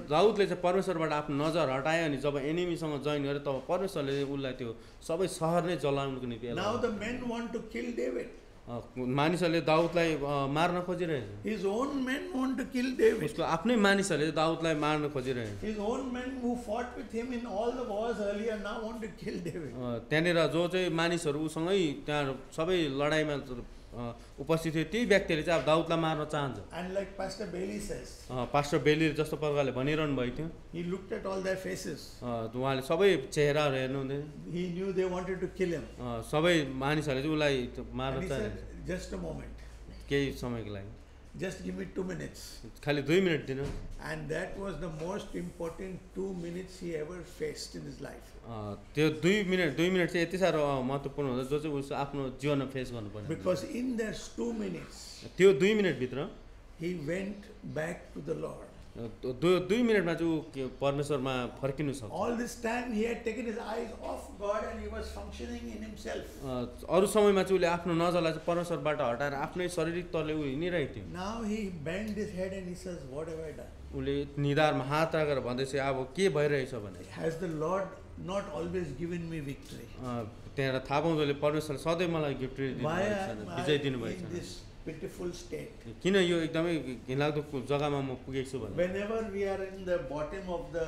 [SPEAKER 2] दाउदले चाहिँ परमेश्वरबाट आफ्नो नजर हटायो अनि जब एनिमीसँग जोइन गरे तब परमेश्वरले उसलाई त्यो सबै सहर नै जलाउनुको निम्ति
[SPEAKER 1] Now the men want to kill David.
[SPEAKER 2] मानिसहरूले दाउदलाई मार्न खोजिरहेछ।
[SPEAKER 1] His own men want to kill David.
[SPEAKER 2] उसको आफ्नै मानिसहरूले दाउदलाई मार्न खोजिरहेछ।
[SPEAKER 1] His own men who fought with him in all the wars earlier now want to kill David.
[SPEAKER 2] त्यहाँनिर जो चाहिँ मानिसहरू उसँगै त्यहाँ सबै लडाइँमा उपस्थित थियो त्यही व्यक्तिले चाहिँ अब दाउदलाई मार्न चाहन्छ।
[SPEAKER 1] And like Pastor Bailey says,
[SPEAKER 2] pastor Bailey जस्तो प्रकारले भनिरहनु भएको थियो,
[SPEAKER 1] he looked at all their faces.
[SPEAKER 2] उहाँले सबै चेहराहरू हेर्नुहुँदैन।
[SPEAKER 1] He knew they wanted to kill him.
[SPEAKER 2] सबै मानिसहरूले चाहिँ उसलाई मार्न
[SPEAKER 1] And he
[SPEAKER 2] चाहे।
[SPEAKER 1] said, just a moment.
[SPEAKER 2] केही समयको लागि
[SPEAKER 1] Just give me 2 minutes.
[SPEAKER 2] खालि 2 मिनट दिनु।
[SPEAKER 1] And that was the most important 2 minutes he ever faced in his life.
[SPEAKER 2] त्यो 2 मिनट चाहिँ यति साह्रो महत्त्वपूर्ण हुन्छ जो चाहिँ उसको आफ्नो जीवनमा फेस गर्नुपर्ने।
[SPEAKER 1] Because in those 2 minutes,
[SPEAKER 2] त्यो 2 मिनटभित्र
[SPEAKER 1] he went back to the Lord.
[SPEAKER 2] 2 मिनटमा चाहिँ ऊ परमेश्वरमा फर्किनु सक्छ।
[SPEAKER 1] All this time he had taken his eyes off God and he was functioning in himself.
[SPEAKER 2] अरू समयमा चाहिँ उसले आफ्नो नजरलाई चाहिँ परमेश्वरबाट हटाएर आफ्नै शारीरिक तले ऊ हिँडिरहेको थियो।
[SPEAKER 1] Now he banged his head and he says, what have I done?
[SPEAKER 2] उसले निधारमा हात राखेर भन्दैछ अब के भइरहेछ भने।
[SPEAKER 1] Has the Lord not always given me victory?
[SPEAKER 2] त्यहाँबाट थाहा पाउँदोले परमेश्वरले सधैँ मलाई गिफ्ट
[SPEAKER 1] Why
[SPEAKER 2] दिनुभएको
[SPEAKER 1] am I
[SPEAKER 2] विजय दिनुभएको
[SPEAKER 1] in
[SPEAKER 2] छ।
[SPEAKER 1] this pitiful state?
[SPEAKER 2] किन यो एकदमै घिनलाग्दो जग्गामा म पुगेको छु भने।
[SPEAKER 1] Whenever we are in the bottom of the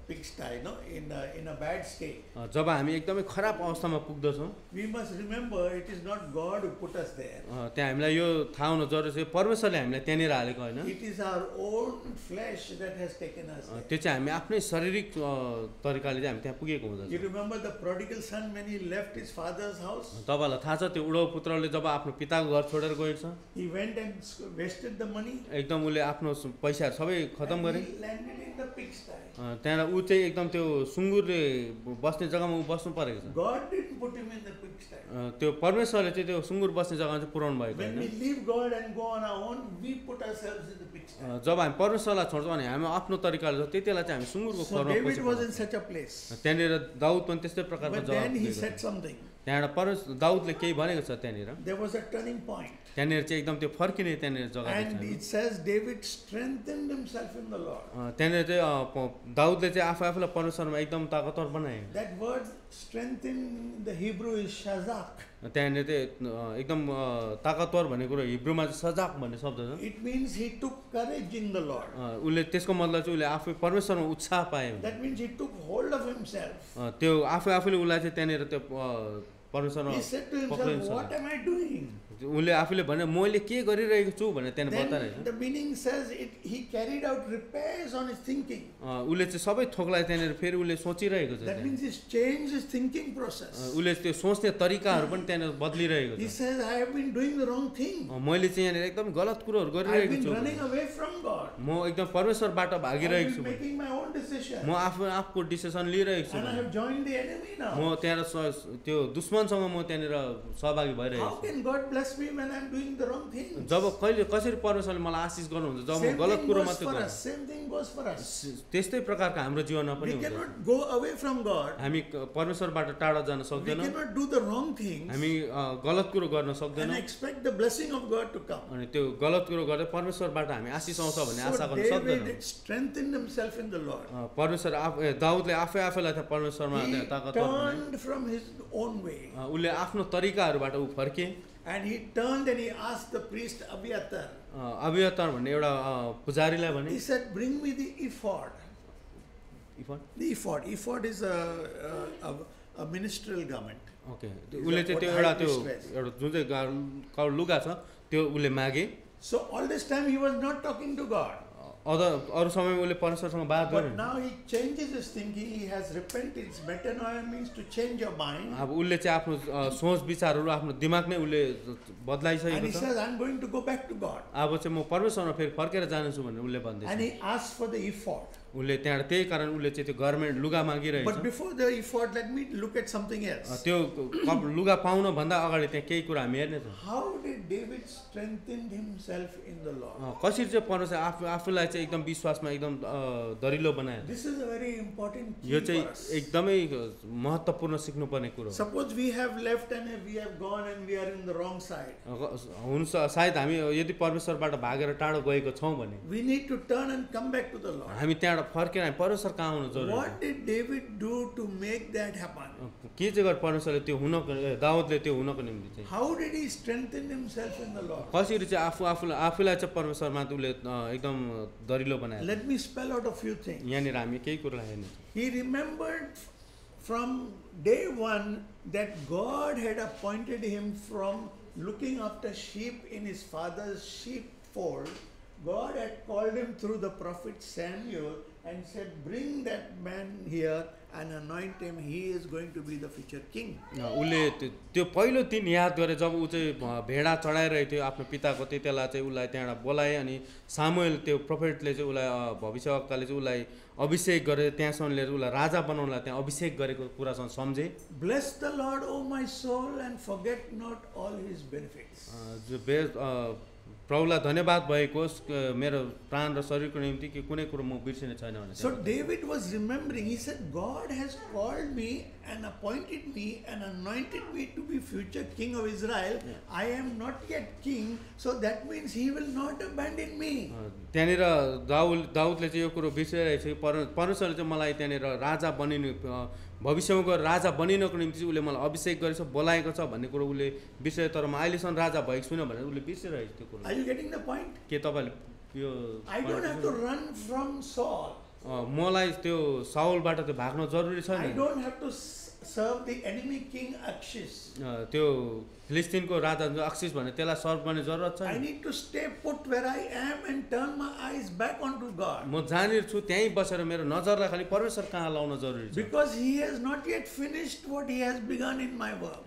[SPEAKER 1] pigsty, no, in a bad state,
[SPEAKER 2] जब हामी एकदमै खराब अवस्थामा पुग्दछौँ,
[SPEAKER 1] we must remember it is not God who put us there.
[SPEAKER 2] त्यहाँ हामीलाई यो थाहा हुनु जरुरी छ परमेश्वरले हामीलाई त्यहाँनिर हालेको होइन।
[SPEAKER 1] It is our own flesh that has taken us there.
[SPEAKER 2] त्यो चाहिँ हामी आफ्नै शारीरिक तरिकाले चाहिँ हामी त्यहाँ पुगेको हुँदछ।
[SPEAKER 1] You remember the prodigal son when he left his father's house?
[SPEAKER 2] तपाईँलाई थाहा छ त्यो उडो पुत्रले जब आफ्नो पिताको घर छोडेर गएको छ,
[SPEAKER 1] He went and wasted the money.
[SPEAKER 2] एकदम उसले आफ्नो पैसाहरू सबै खतम गरे।
[SPEAKER 1] And he landed in the pigsty.
[SPEAKER 2] त्यहाँबाट ऊ चाहिँ एकदम त्यो सुँगुरले बस्ने जग्गामा ऊ बस्नु परेको छ।
[SPEAKER 1] God didn't put him in the pigsty.
[SPEAKER 2] त्यो परमेश्वरले चाहिँ त्यो सुँगुर बस्ने जग्गामा चाहिँ पुर्याउनु भएको
[SPEAKER 1] When
[SPEAKER 2] होइन।
[SPEAKER 1] we leave God and go on our own, we put ourselves in the pigsty.
[SPEAKER 2] जब हामी परमेश्वरलाई छोड्छौँ भने हामी आफ्नो तरिकाले छ त्यति बेला चाहिँ हामी सुँगुरको
[SPEAKER 1] So
[SPEAKER 2] खोरमा
[SPEAKER 1] David was in
[SPEAKER 2] पसेको।
[SPEAKER 1] such a place.
[SPEAKER 2] त्यहाँनिर दाउद पनि त्यस्तै प्रकारको
[SPEAKER 1] But
[SPEAKER 2] जवाब
[SPEAKER 1] then he
[SPEAKER 2] दिएको
[SPEAKER 1] said
[SPEAKER 2] छ।
[SPEAKER 1] something.
[SPEAKER 2] त्यहाँबाट दाउदले केही भनेको छ त्यहाँनिर।
[SPEAKER 1] There was a turning point.
[SPEAKER 2] त्यहाँनिर चाहिँ एकदम त्यो फर्किने त्यहाँनिर जग्गा
[SPEAKER 1] And
[SPEAKER 2] छ।
[SPEAKER 1] it says David strengthened himself in the Lord.
[SPEAKER 2] त्यहाँनिर चाहिँ दाउदले चाहिँ आफूलाई परमेश्वरमा एकदम ताकतवर बनायो।
[SPEAKER 1] That word strength in the Hebrew is shazak.
[SPEAKER 2] त्यहाँनिर चाहिँ एकदम ताकतवर भन्ने कुरो हिब्रूमा चाहिँ सजाक भन्ने शब्द छ।
[SPEAKER 1] It means he took courage in the Lord.
[SPEAKER 2] उसले त्यसको मतलब चाहिँ उसले आफै परमेश्वरमा उत्साह पायो।
[SPEAKER 1] That means he took hold of himself.
[SPEAKER 2] त्यो आफूले उसलाई चाहिँ त्यहाँनिर त्यो परमेश्वरमा
[SPEAKER 1] He said to himself, what am I doing?
[SPEAKER 2] उसले आफूले भने मैले के गरिरहेको छु भनेर त्यहाँनिर बताइरहेको
[SPEAKER 1] Then the meaning says he carried out repairs on his thinking.
[SPEAKER 2] उसले चाहिँ सबै थोकलाई त्यहाँनिर फेरि उसले सोचिरहेको छ।
[SPEAKER 1] That means he's changed his thinking process.
[SPEAKER 2] उसले त्यो सोच्ने तरिकाहरू पनि त्यहाँनिर बदलिरहेको
[SPEAKER 1] He
[SPEAKER 2] छ।
[SPEAKER 1] says, I have been doing the wrong thing.
[SPEAKER 2] मैले चाहिँ यहाँनिर एकदम गलत कुरोहरू
[SPEAKER 1] I've
[SPEAKER 2] गरिरहेको
[SPEAKER 1] been
[SPEAKER 2] छु।
[SPEAKER 1] running away from God.
[SPEAKER 2] म एकदम परमेश्वरबाट भागिरहेको
[SPEAKER 1] I've
[SPEAKER 2] छु।
[SPEAKER 1] been making my own decision.
[SPEAKER 2] म आफूको डिसिसन लिइरहेको छु।
[SPEAKER 1] And I have joined the enemy now.
[SPEAKER 2] म त्यहाँ त्यो दुश्मनसँग म त्यहाँनिर सहभागी भइरहेको
[SPEAKER 1] How
[SPEAKER 2] छु।
[SPEAKER 1] can God bless me when I'm doing the wrong thing?
[SPEAKER 2] जब कसरी परमेश्वरले मलाई आशिष गर्नुहुन्छ जब म
[SPEAKER 1] Same
[SPEAKER 2] गलत
[SPEAKER 1] thing
[SPEAKER 2] कुरो
[SPEAKER 1] goes
[SPEAKER 2] मात्रै
[SPEAKER 1] for
[SPEAKER 2] गर्छु।
[SPEAKER 1] us. Same thing goes for us.
[SPEAKER 2] त्यस्तै प्रकारको हाम्रो जीवनमा पनि
[SPEAKER 1] We
[SPEAKER 2] हुन्छ।
[SPEAKER 1] cannot go away from God.
[SPEAKER 2] हामी परमेश्वरबाट टाढा जान
[SPEAKER 1] We
[SPEAKER 2] सक्दैनौँ।
[SPEAKER 1] cannot do the wrong things
[SPEAKER 2] हामी गलत कुरो गर्न
[SPEAKER 1] and
[SPEAKER 2] सक्दैनौँ।
[SPEAKER 1] expect the blessing of God to come.
[SPEAKER 2] अनि त्यो गलत कुरो गर्दै परमेश्वरबाट हामी आशिष आउँछ भन्ने आशा
[SPEAKER 1] So
[SPEAKER 2] गर्न सक्दैनौँ।
[SPEAKER 1] David strengthened himself in the Lord.
[SPEAKER 2] परमेश्वर दाउदले आफैलाई त्यहाँ परमेश्वरमा
[SPEAKER 1] He
[SPEAKER 2] ताकतवर बनाए।
[SPEAKER 1] turned from his own way.
[SPEAKER 2] उसले आफ्नो तरिकाहरूबाट ऊ फर्के।
[SPEAKER 1] And he turned and he asked the priest Abiathar.
[SPEAKER 2] अभियतर भन्ने एउटा पुजारीलाई भने
[SPEAKER 1] He said, bring me the ephod.
[SPEAKER 2] इफोर्ड
[SPEAKER 1] The ephod. Ephod is a ministerial garment.
[SPEAKER 2] Okay
[SPEAKER 1] Is
[SPEAKER 2] उसले
[SPEAKER 1] that
[SPEAKER 2] चाहिँ
[SPEAKER 1] what
[SPEAKER 2] त्यो
[SPEAKER 1] high
[SPEAKER 2] एउटा त्यो
[SPEAKER 1] priest wears?
[SPEAKER 2] एउटा जुन चाहिँ लुगा छ त्यो उसले मागे
[SPEAKER 1] So all this time he was not talking to God.
[SPEAKER 2] अरू समयमा उसले परमेश्वरसँग बात
[SPEAKER 1] But
[SPEAKER 2] गर्यो
[SPEAKER 1] now he changes his thinking. He has repented. Metanoia means to change your mind.
[SPEAKER 2] अब उसले चाहिँ आफ्नो सोच विचारहरू आफ्नो दिमाग नै उसले
[SPEAKER 1] And
[SPEAKER 2] बदलाइसकेको
[SPEAKER 1] he
[SPEAKER 2] छ
[SPEAKER 1] says, I'm going to go back to God.
[SPEAKER 2] अब चाहिँ म परमेश्वरमा फेरि फर्केर जानेछु भनेर उसले भन्दैछ
[SPEAKER 1] And he asks for the ephod.
[SPEAKER 2] उसले त्यहाँबाट त्यही कारण उसले चाहिँ त्यो गभर्मेन्ट लुगा मागिरहेछ
[SPEAKER 1] But before the ephod, let me look at something else.
[SPEAKER 2] त्यो लुगा पाउन भन्दा अगाडि त्यहाँ केही कुरा हामी हेर्ने छौँ
[SPEAKER 1] How did David strengthen himself in the Lord?
[SPEAKER 2] कसरी चाहिँ परमेश्वर आफूलाई चाहिँ एकदम विश्वासमा एकदम दरिलो बनायो
[SPEAKER 1] This is a very important
[SPEAKER 2] यो
[SPEAKER 1] key
[SPEAKER 2] चाहिँ
[SPEAKER 1] for us.
[SPEAKER 2] एकदमै महत्त्वपूर्ण सिक्नुपर्ने कुरो हो
[SPEAKER 1] Suppose we have left and we have gone and we are in the wrong side.
[SPEAKER 2] हुन्छ सायद हामी यदि परमेश्वरबाट भागेर टाढो गएको छौँ भने
[SPEAKER 1] We need to turn and come back to the Lord.
[SPEAKER 2] हामी त्यहाँबाट फर्केर हामी परमेश्वर कहाँ आउनु जरुरी
[SPEAKER 1] What did David do to make that happen?
[SPEAKER 2] के चाहिँ गर्यो परमेश्वरले त्यो हुनको दाउदले त्यो हुनको निम्ति चाहिँ
[SPEAKER 1] How did he strengthen himself in the Lord?
[SPEAKER 2] कसरी चाहिँ आफूलाई चाहिँ परमेश्वरमा उसले एकदम दरिलो बनायो
[SPEAKER 1] Let me spell out a few things.
[SPEAKER 2] यहाँनिर हामी केही कुरालाई हेर्ने छौँ
[SPEAKER 1] He remembered from day one that God had appointed him from looking after sheep in his father's sheepfold. God had called him through the prophet Samuel and said, bring that man here and anoint him. He is going to be the future king.
[SPEAKER 2] उसले त्यो पहिलो दिन याद गरे जब ऊ चाहिँ भेडा चढाइरहेको थियो आफ्नो पिताको त्यति बेला चाहिँ उसलाई त्यहाँबाट बोलाए अनि सामुएल त्यो प्रोफेटले चाहिँ उसलाई भविष्यवक्ताले चाहिँ उसलाई अभिषेक गरे त्यहाँसम्म लिएर उसलाई राजा बनाउनलाई त्यहाँ अभिषेक गरेको कुरासँग सम्झे
[SPEAKER 1] Bless the Lord, O my soul, and forget not all his benefits.
[SPEAKER 2] प्रभुलाई धन्यवाद भएको होस् मेरो प्राण र शरीरको निम्ति कि कुनै कुरो म बिर्सिने छैन भने
[SPEAKER 1] So David was remembering, he said, God has called me and appointed me and anointed me to be future king of Israel. I am not yet king, so that means he will not abandon me.
[SPEAKER 2] त्यहाँनिर दाउदले चाहिँ यो कुरो बिर्सिरहेको छ परमेश्वरले चाहिँ मलाई त्यहाँनिर राजा बनिनु भविष्यमा गएर राजा बनिनको निम्ति चाहिँ उसले मलाई अभिषेक गरेछ बोलाएको छ भन्ने कुरो उसले बिर्से तर म अहिलेसम्म राजा भएको छुइनँ भनेर उसले बिर्सिरहेको त्यो कुरो
[SPEAKER 1] Are you getting the point?
[SPEAKER 2] के तपाईँले यो
[SPEAKER 1] I don't have to run from Saul.
[SPEAKER 2] मलाई त्यो साउलबाट त्यो भाग्न जरुरी
[SPEAKER 1] I
[SPEAKER 2] छैन
[SPEAKER 1] don't have to serve the enemy king Achish.
[SPEAKER 2] त्यो फिलिस्तिनको राजा जो अक्सिस भने त्यसलाई सर्भ गर्ने जरुरत
[SPEAKER 1] I
[SPEAKER 2] छैन
[SPEAKER 1] need to stay put where I am and turn my eyes back onto God.
[SPEAKER 2] म जहाँनिर छु त्यहीँ बसेर मेरो नजरलाई खालि परमेश्वर कहाँ लाउन जरुरी छ
[SPEAKER 1] Because he has not yet finished what he has begun in my work.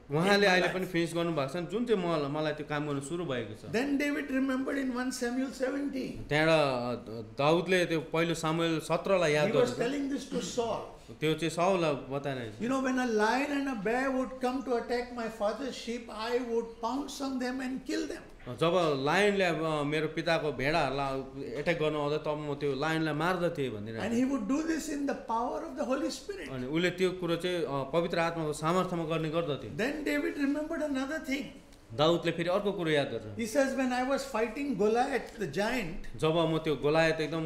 [SPEAKER 2] उहाँले अहिले पनि फिनिस गर्नु भएको छ जुन चाहिँ मलाई त्यो काम गर्नु सुरु भएको छ
[SPEAKER 1] Then David remembered in 1 Samuel 17.
[SPEAKER 2] त्यहाँबाट दाउदले त्यो पहिलो सामुएल 17 लाई याद
[SPEAKER 1] He was
[SPEAKER 2] गर्छ
[SPEAKER 1] telling this to Saul.
[SPEAKER 2] त्यो चाहिँ साउललाई बताइरहेछ
[SPEAKER 1] You know, when a lion and a bear would come to attack my father's sheep, I would pounce on them and kill them.
[SPEAKER 2] जब लायनले मेरो पिताको भेडाहरूलाई एट्याक गर्नु आउँदा तब म त्यो लायनलाई मार्दथेँ भनेर
[SPEAKER 1] And he would do this in the power of the Holy Spirit.
[SPEAKER 2] अनि उसले त्यो कुरो चाहिँ पवित्र आत्माको सामर्थ्यमा गर्ने गर्दथे
[SPEAKER 1] Then David remembered another thing.
[SPEAKER 2] दाउदले फेरि अर्को कुरो याद गर्छ
[SPEAKER 1] He says, when I was fighting Goliath, the giant,
[SPEAKER 2] जब म त्यो गोलायत एकदम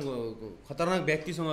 [SPEAKER 2] खतरनाक व्यक्तिसँग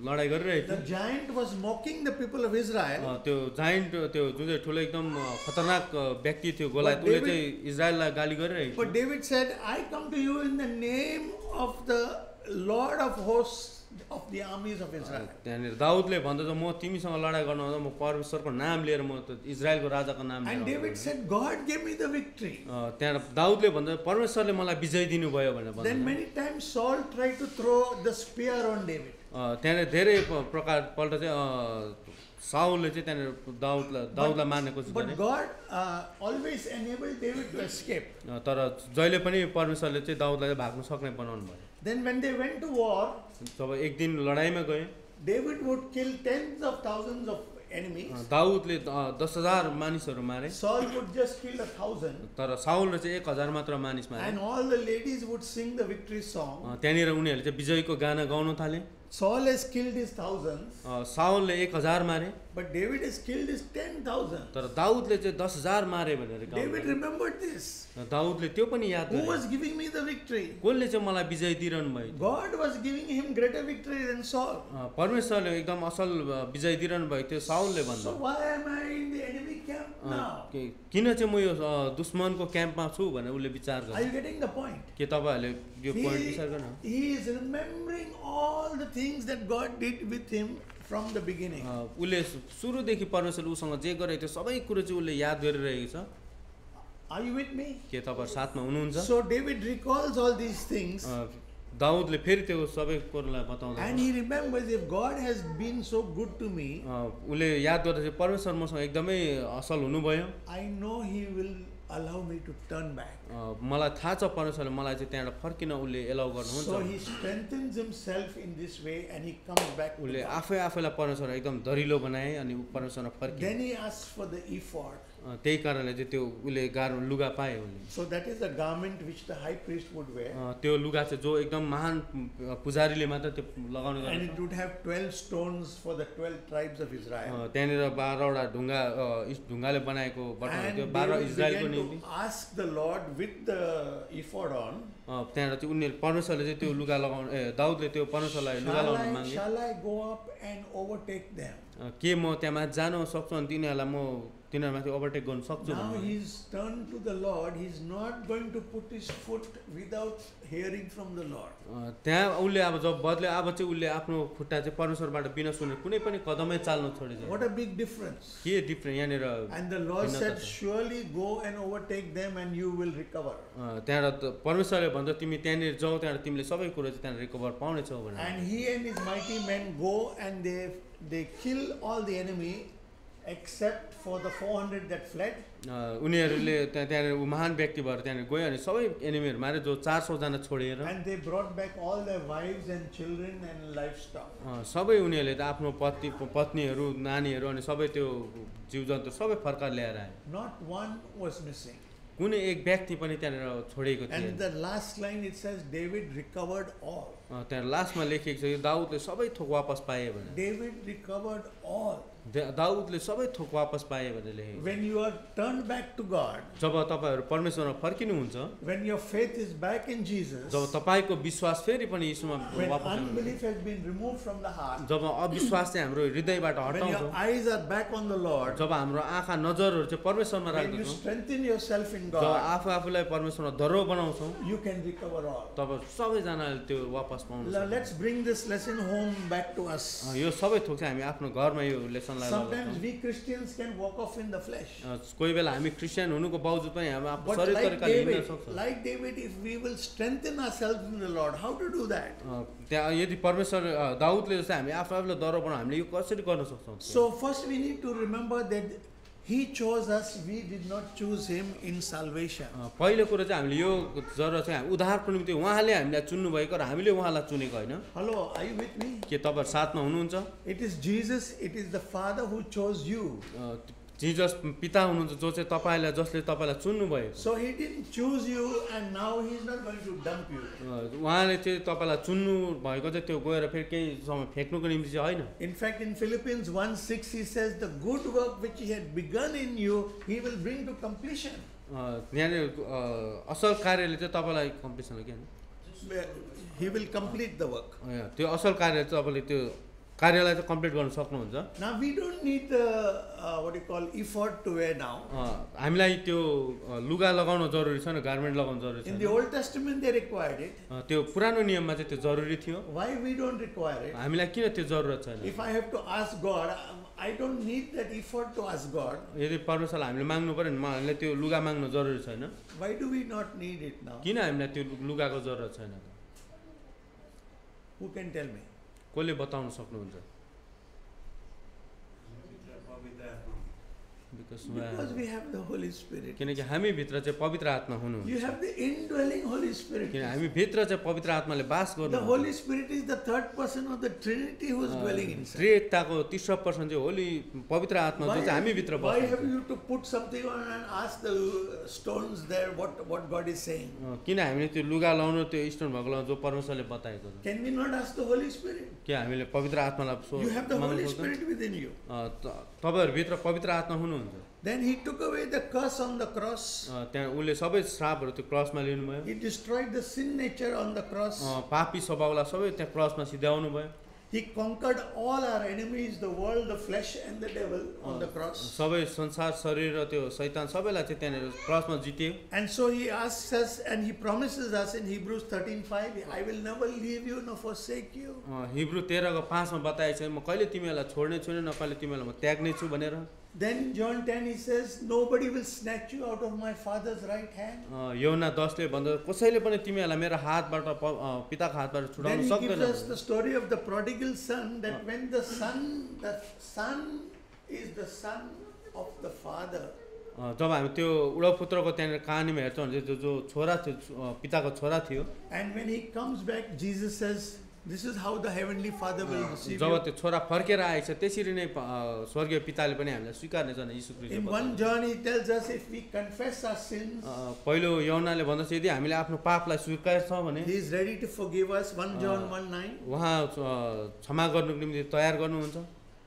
[SPEAKER 2] लडाइँ गरिरहेको
[SPEAKER 1] the giant was mocking the people of Israel.
[SPEAKER 2] थिएँ त्यो जाइन्ट त्यो जुन चाहिँ ठुलो एकदम खतरनाक व्यक्ति थियो गोलायत उसले चाहिँ इजरायललाई गाली गरिरहेको
[SPEAKER 1] But David said, I come to you in the name of the Lord of hosts of the armies of Israel.
[SPEAKER 2] त्यहाँनिर दाउदले भन्दछ म तिमीसँग लडाइँ गर्न आउँदा म परमेश्वरको नाम लिएर म इजरायलको राजाको नाम लिएर
[SPEAKER 1] And David said, God gave me the victory.
[SPEAKER 2] त्यहाँ दाउदले भन्छ परमेश्वरले मलाई विजय दिनुभयो भनेर
[SPEAKER 1] Then
[SPEAKER 2] भन्छ
[SPEAKER 1] many times Saul tried to throw the spear on David.
[SPEAKER 2] त्यहाँनिर धेरै प्रकारपल्ट चाहिँ साउलले चाहिँ त्यहाँनिर दाउदलाई मार्ने कोसिस गरे
[SPEAKER 1] But God always enabled David to escape.
[SPEAKER 2] तर जहिले पनि परमेश्वरले चाहिँ दाउदलाई भाग्न सक्ने बनाउनु भयो
[SPEAKER 1] Then when they went to war,
[SPEAKER 2] जब एक दिन लडाइँमा गए
[SPEAKER 1] David would kill tens of thousands of enemies.
[SPEAKER 2] दाउदले 10,000 मानिसहरू मारे
[SPEAKER 1] Saul would just kill 1,000.
[SPEAKER 2] तर साउलले चाहिँ 1,000 मात्र मानिस मारे
[SPEAKER 1] And all the ladies would sing the victory song.
[SPEAKER 2] त्यहाँनिर उनीहरूले चाहिँ विजयको गाना गाउन थाले
[SPEAKER 1] Saul has killed his thousands,
[SPEAKER 2] साउलले 1,000 मारे
[SPEAKER 1] but David has killed his 10,000.
[SPEAKER 2] तर दाउदले चाहिँ 10,000 मारे भनेर
[SPEAKER 1] David
[SPEAKER 2] गाउँ
[SPEAKER 1] remembered this.
[SPEAKER 2] दाउदले त्यो पनि याद
[SPEAKER 1] Who
[SPEAKER 2] गरे
[SPEAKER 1] was giving me the victory?
[SPEAKER 2] कसले चाहिँ मलाई विजय दिइरहनु भयो
[SPEAKER 1] God was giving him greater victory than Saul.
[SPEAKER 2] परमेश्वरले एकदम असल विजय दिइरहनु भएको थियो साउलले
[SPEAKER 1] So
[SPEAKER 2] भन्दा
[SPEAKER 1] why am I in the enemy camp? now?
[SPEAKER 2] किन चाहिँ म यो दुश्मनको क्याम्पमा छु भनेर उसले विचार
[SPEAKER 1] Are
[SPEAKER 2] गर्छ
[SPEAKER 1] you getting the point?
[SPEAKER 2] के तपाईँहरूले यो पोइन्ट विचार गर्नु
[SPEAKER 1] He is remembering all the things that God did with him from the beginning.
[SPEAKER 2] उसले सुरुदेखि परमेश्वरले उसँग जे गरेको थियो सबै कुरो चाहिँ उसले याद गरिरहेको छ
[SPEAKER 1] Are you with me?
[SPEAKER 2] के तपाईँ साथमा हुनुहुन्छ
[SPEAKER 1] So David recalls all these things
[SPEAKER 2] दाउदले फेरि त्यो सबै कुरोलाई बताउँदा
[SPEAKER 1] and he remembers, if God has been so good to me,
[SPEAKER 2] उसले याद गर्दा चाहिँ परमेश्वर मसँग एकदमै असल हुनुभयो
[SPEAKER 1] I know he will allow me to turn back.
[SPEAKER 2] मलाई थाहा छ परमेश्वरले मलाई चाहिँ त्यहाँबाट फर्किन उसले एलाउ गर्नुहुन्छ
[SPEAKER 1] So he strengthens himself in this way and he comes back to
[SPEAKER 2] उसले
[SPEAKER 1] God.
[SPEAKER 2] आफै आफैलाई परमेश्वर एकदम दरिलो बनाए अनि परमेश्वरमा फर्किए
[SPEAKER 1] Then he asks for the ephod.
[SPEAKER 2] त्यही कारणले चाहिँ त्यो उसले गाह्रो लुगा पाए उसले
[SPEAKER 1] So that is a garment which the high priest would wear.
[SPEAKER 2] त्यो लुगा चाहिँ जो एकदम महान पुजारीले मात्र त्यो लगाउने
[SPEAKER 1] And
[SPEAKER 2] गर्छ
[SPEAKER 1] it would have 12 stones for the 12 tribes of Israel.
[SPEAKER 2] त्यहाँनिर 12वटा ढुङ्गाले बनाएको बटन
[SPEAKER 1] And
[SPEAKER 2] त्यो
[SPEAKER 1] they
[SPEAKER 2] 12
[SPEAKER 1] would
[SPEAKER 2] इजरायलको
[SPEAKER 1] begin
[SPEAKER 2] निम्ति
[SPEAKER 1] to ask the Lord with the ephod on,
[SPEAKER 2] त्यहाँबाट चाहिँ उनीहरूले परमेश्वरले चाहिँ त्यो लुगा लगाउनु दाउदले त्यो परमेश्वरलाई लुगा लगाउन मागे
[SPEAKER 1] shall I go up and overtake them?
[SPEAKER 2] के म त्यहाँ जान सक्छु अनि तिनीहरूलाई म तिनीहरूमाथि ओभरटेक गर्न सक्छु
[SPEAKER 1] Now he's turned to the Lord. He's not going to put his foot without hearing from the Lord.
[SPEAKER 2] त्यहाँ उसले अब जब बदल्यो अब चाहिँ उसले आफ्नो खुट्टा चाहिँ परमेश्वरबाट बिना सुनेर कुनै पनि कदमै चाल्न छोडेछ
[SPEAKER 1] What a big difference.
[SPEAKER 2] के डिफ्रेन्ट यहाँनिर
[SPEAKER 1] And the Lord said, surely go and overtake them and you will recover.
[SPEAKER 2] त्यहाँबाट परमेश्वरले भन्छ तिमी त्यहाँनिर जाऊ त्यहाँबाट तिमीले सबै कुरो चाहिँ त्यहाँ रिकभर पाउनेछौ भनेर
[SPEAKER 1] And he and his mighty men go and they kill all the enemy except for the 400 that fled.
[SPEAKER 2] उनीहरूले त्यहाँनिर महान व्यक्ति भएर त्यहाँनिर गयो अनि सबै एनिमीहरू मारे जो 400 जना छोडेर
[SPEAKER 1] And they brought back all their wives and children and livestock.
[SPEAKER 2] सबै उनीहरूले त आफ्नो पत्नीहरू नानीहरू अनि सबै त्यो जीवजन्तु सबै फर्काएर ल्याएर आए
[SPEAKER 1] Not one was missing.
[SPEAKER 2] कुनै एक व्यक्ति पनि त्यहाँनिर छोडेको थिएन
[SPEAKER 1] And the last line it says David recovered all.
[SPEAKER 2] त्यहाँ लास्टमा लेखिएको छ यो दाउदले सबै थोक वापस पाए भने
[SPEAKER 1] David recovered all.
[SPEAKER 2] दाउदले सबै थोक वापस पाए भनेर लेखेको
[SPEAKER 1] When you are turned back to God,
[SPEAKER 2] जब तपाईँहरू परमेश्वरमा फर्किनुहुन्छ
[SPEAKER 1] when your faith is back in Jesus,
[SPEAKER 2] जब तपाईँको विश्वास फेरि पनि यीशुमा
[SPEAKER 1] when
[SPEAKER 2] वापस आउँछ
[SPEAKER 1] unbelief has been removed from the heart,
[SPEAKER 2] जब अविश्वास चाहिँ हाम्रो हृदयबाट
[SPEAKER 1] when
[SPEAKER 2] हटाउँछौँ
[SPEAKER 1] your eyes are back on the Lord,
[SPEAKER 2] जब हाम्रो आँखा नजरहरू चाहिँ परमेश्वरमा
[SPEAKER 1] when you
[SPEAKER 2] राख्दछौँ
[SPEAKER 1] strengthen yourself in
[SPEAKER 2] job
[SPEAKER 1] God,
[SPEAKER 2] आफू आफूलाई परमेश्वरमा दरो बनाउँछौँ
[SPEAKER 1] you can recover all.
[SPEAKER 2] तब सबैजनाले त्यो वापस पाउनु
[SPEAKER 1] Now, let's bring this lesson home back to us.
[SPEAKER 2] यो सबै थोक चाहिँ हामी आफ्नो घरमा यो लेसनलाई
[SPEAKER 1] Sometimes
[SPEAKER 2] लगाउँछौँ
[SPEAKER 1] we Christians can walk off in the flesh.
[SPEAKER 2] कोही बेला हामी क्रिस्चियन हुनुको बावजुद पनि हामी आफ्नो
[SPEAKER 1] But
[SPEAKER 2] शरीर
[SPEAKER 1] like
[SPEAKER 2] तरिकाले हिँड्न
[SPEAKER 1] David,
[SPEAKER 2] सक्छौँ
[SPEAKER 1] if we will strengthen ourselves in the Lord, how to do that?
[SPEAKER 2] त्यहाँ यदि परमेश्वर दाउदले जस्तै हामी आफू आफूलाई दरो बनाउँ हामीले यो कसरी गर्न सक्छौँ
[SPEAKER 1] So first we need to remember that He chose us, we did not choose Him in salvation.
[SPEAKER 2] पहिलो कुरो चाहिँ हामीले यो जरो चाहिँ हामी उद्धारको निम्ति उहाँले हामीलाई चुन्नु भएको र हामीले उहाँलाई चुनेको होइन
[SPEAKER 1] Hello, are you with me?
[SPEAKER 2] के तपाईँ साथमा हुनुहुन्छ
[SPEAKER 1] It is Jesus, it is the Father who chose you.
[SPEAKER 2] Jesus पिता हुनुहुन्छ जो चाहिँ तपाईँलाई जसले तपाईँलाई चुन्नुभयो
[SPEAKER 1] So He didn't choose you and now He's not going to dump you.
[SPEAKER 2] उहाँले चाहिँ तपाईँलाई चुन्नु भएको चाहिँ त्यो गएर फेरि केही समय फ्याँक्नुको निम्ति चाहिँ होइन
[SPEAKER 1] In fact, in Philippians 1:6 He says, the good work which He had begun in you, He will bring to completion.
[SPEAKER 2] यहाँनिर असल कार्यले चाहिँ तपाईँलाई कम्प्लिसन हो क्या
[SPEAKER 1] He will complete the work.
[SPEAKER 2] त्यो असल कार्यले चाहिँ तपाईँले त्यो कार्यलाई चाहिँ कम्प्लिट गर्न सक्नुहुन्छ
[SPEAKER 1] Now we don't need the ephod to wear now.
[SPEAKER 2] हामीलाई त्यो लुगा लगाउन जरुरी छैन गार्मेन्ट लगाउन जरुरी
[SPEAKER 1] In the
[SPEAKER 2] छैन
[SPEAKER 1] Old Testament they required it.
[SPEAKER 2] त्यो पुरानो नियममा चाहिँ त्यो जरुरी थियो
[SPEAKER 1] Why we don't require it?
[SPEAKER 2] हामीलाई किन त्यो जरुरत छैन
[SPEAKER 1] If I have to ask God, I don't need that ephod to ask God.
[SPEAKER 2] यदि परमेश्वरलाई हामीले माग्नु पर्यो भने हामीले त्यो लुगा माग्नु जरुरी छैन
[SPEAKER 1] Why do we not need it now?
[SPEAKER 2] किन हामीलाई त्यो लुगाको जरुरत छैन
[SPEAKER 1] Who can tell me?
[SPEAKER 2] कसले बताउन सक्नुहुन्छ
[SPEAKER 1] Because we have the Holy Spirit.
[SPEAKER 2] किनकि हामी भित्र चाहिँ पवित्र आत्मा हुनुहुन्छ
[SPEAKER 1] You have the indwelling Holy Spirit.
[SPEAKER 2] किन हामी भित्र चाहिँ पवित्र आत्माले बास
[SPEAKER 1] The
[SPEAKER 2] गर्नु
[SPEAKER 1] Holy Spirit is the third person of the Trinity who is dwelling inside.
[SPEAKER 2] त्रिएकताको तेस्रो पर्सन चाहिँ होली पवित्र आत्मा जो चाहिँ हामी भित्र
[SPEAKER 1] Why have
[SPEAKER 2] बस्छ
[SPEAKER 1] you to put something on and ask the stones there what God is saying?
[SPEAKER 2] किन हामीले त्यो लुगा लाउनु त्यो स्टोन भएको लाउनु जो परमेश्वरले बताएको छ
[SPEAKER 1] Can we not ask the Holy Spirit?
[SPEAKER 2] के हामीले पवित्र आत्मालाई
[SPEAKER 1] You have the
[SPEAKER 2] माग्नु
[SPEAKER 1] Holy
[SPEAKER 2] सक्दैन
[SPEAKER 1] Spirit within you.
[SPEAKER 2] तपाईहरु भित्र पवित्र आत्मा हुनुहुन्छ
[SPEAKER 1] Then He took away the curse on the cross.
[SPEAKER 2] त्यहाँ उसले सबै श्रापहरु त्यो क्रसमा लिनुभयो
[SPEAKER 1] He destroyed the sin nature on the cross.
[SPEAKER 2] पापी स्वभावलाई सबै त्यहाँ क्रसमा सिध्याउनु भयो
[SPEAKER 1] He conquered all our enemies, the world, the flesh and the devil on the cross.
[SPEAKER 2] सबै संसार शरीर र त्यो शैतान सबैलाई चाहिँ त्यहाँनिर क्रसमा जित्यो।
[SPEAKER 1] And so he asks us and he promises us in Hebrews 13:5, I will never leave you nor forsake you.
[SPEAKER 2] Hebrew 13:5 मा बताएको छ म कहिले तिमीहरूलाई छोड्ने छुइनँ न कहिले तिमीलाई म त्याग्ने छु भनेर।
[SPEAKER 1] Then John 10 he says, nobody will snatch you out of my Father's right hand.
[SPEAKER 2] यूहन्ना 10 ले भन्छ कसैले पनि तिमीहरूलाई मेरो हातबाट पिताको हातबाट छुडाउन
[SPEAKER 1] Then he
[SPEAKER 2] सक्दैन।
[SPEAKER 1] gives us the story of the prodigal son, that when the son is the son of the father.
[SPEAKER 2] जब हामी त्यो उडपुत्रको त्यहाँनिर कहानीमा हेर्छौँ भने जो छोरा थियो पिताको छोरा थियो।
[SPEAKER 1] And when he comes back, Jesus says, this is how the heavenly Father will receive
[SPEAKER 2] job
[SPEAKER 1] you.
[SPEAKER 2] त्यो छोरा फर्केर आएछ त्यसरी नै स्वर्गीय पिताले पनि हामीलाई स्वीकार्नेछन् यीशु ख्रीष्ट।
[SPEAKER 1] In 1 John he tells us if we confess our sins,
[SPEAKER 2] पहिलो यूहन्नाले भन्दछ यदि हामीले आफ्नो पापलाई स्वीकार्छौँ भने
[SPEAKER 1] he is ready to forgive us. 1 John 1:9.
[SPEAKER 2] उहाँ क्षमा गर्नुको निम्ति तयार गर्नुहुन्छ,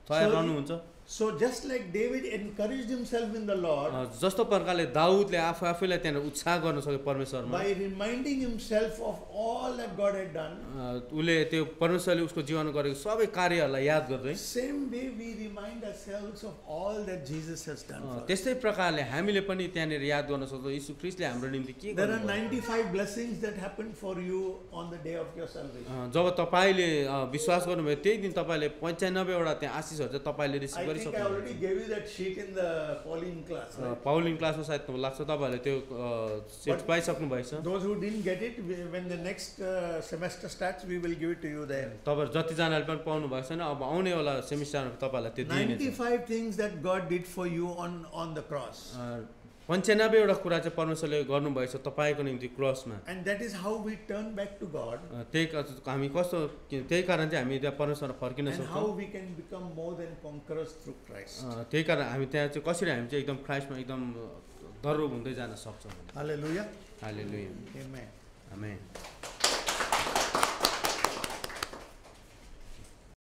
[SPEAKER 2] तयार रहनुहुन्छ।
[SPEAKER 1] So just like David encouraged himself in the Lord
[SPEAKER 2] जस्तो प्रकारले दाउदले आफैलाई त्यहाँ उत्साह गर्न सक्यो परमेश्वरमा
[SPEAKER 1] by reminding himself of all that God had done,
[SPEAKER 2] उसले त्यो परमेश्वरले उसको जीवनमा गरेको सबै कार्यहरूलाई याद गर्दै
[SPEAKER 1] same way we remind ourselves of all that Jesus has done for us.
[SPEAKER 2] त्यस्तै प्रकारले हामीले पनि त्यहाँनिर याद गर्न सक्छौँ यीशु ख्रीष्टले हाम्रो निम्ति के
[SPEAKER 1] There are
[SPEAKER 2] गर्नुभयो।
[SPEAKER 1] 95 blessings that happened for you on the day of your salvation.
[SPEAKER 2] जब तपाईँले विश्वास गर्नुभयो त्यही दिन तपाईँले 95 वटा त्यहाँ आशिषहरू चाहिँ तपाईँले receive
[SPEAKER 1] I think I already gave you that sheet in the Pauline class. Right?
[SPEAKER 2] पाउलिन क्लासमा सायद लाग्छ तपाईँहरूले त्यो सेट पाइसक्नु भएछ।
[SPEAKER 1] Those who didn't get it, when the next semester starts, we will give it to you there.
[SPEAKER 2] तपाईँहरू जतिजनाले पनि पाउनु भएको छैन अब आउनेवाला सेमिस्टरमा तपाईँहरूलाई त्यो दिइनेछ।
[SPEAKER 1] 95 things that God did for you on the cross.
[SPEAKER 2] 95 वटा कुरा चाहिँ परमेश्वरले गर्नुभएछ तपाईँको निम्ति क्रसमा।
[SPEAKER 1] And that is how we turn back to God.
[SPEAKER 2] त्यही हामी कस्तो त्यही कारण चाहिँ हामी त्यहाँ परमेश्वरमा फर्किन
[SPEAKER 1] And how
[SPEAKER 2] सक्छौँ।
[SPEAKER 1] we can become more than conquerors through Christ.
[SPEAKER 2] त्यही कारण हामी त्यहाँ चाहिँ कसरी हामी चाहिँ एकदम क्राइस्टमा एकदम दरुब हुँदै जान सक्छौँ।
[SPEAKER 1] Hallelujah.
[SPEAKER 2] हालेलुया।
[SPEAKER 1] Amen.
[SPEAKER 2] आमेन।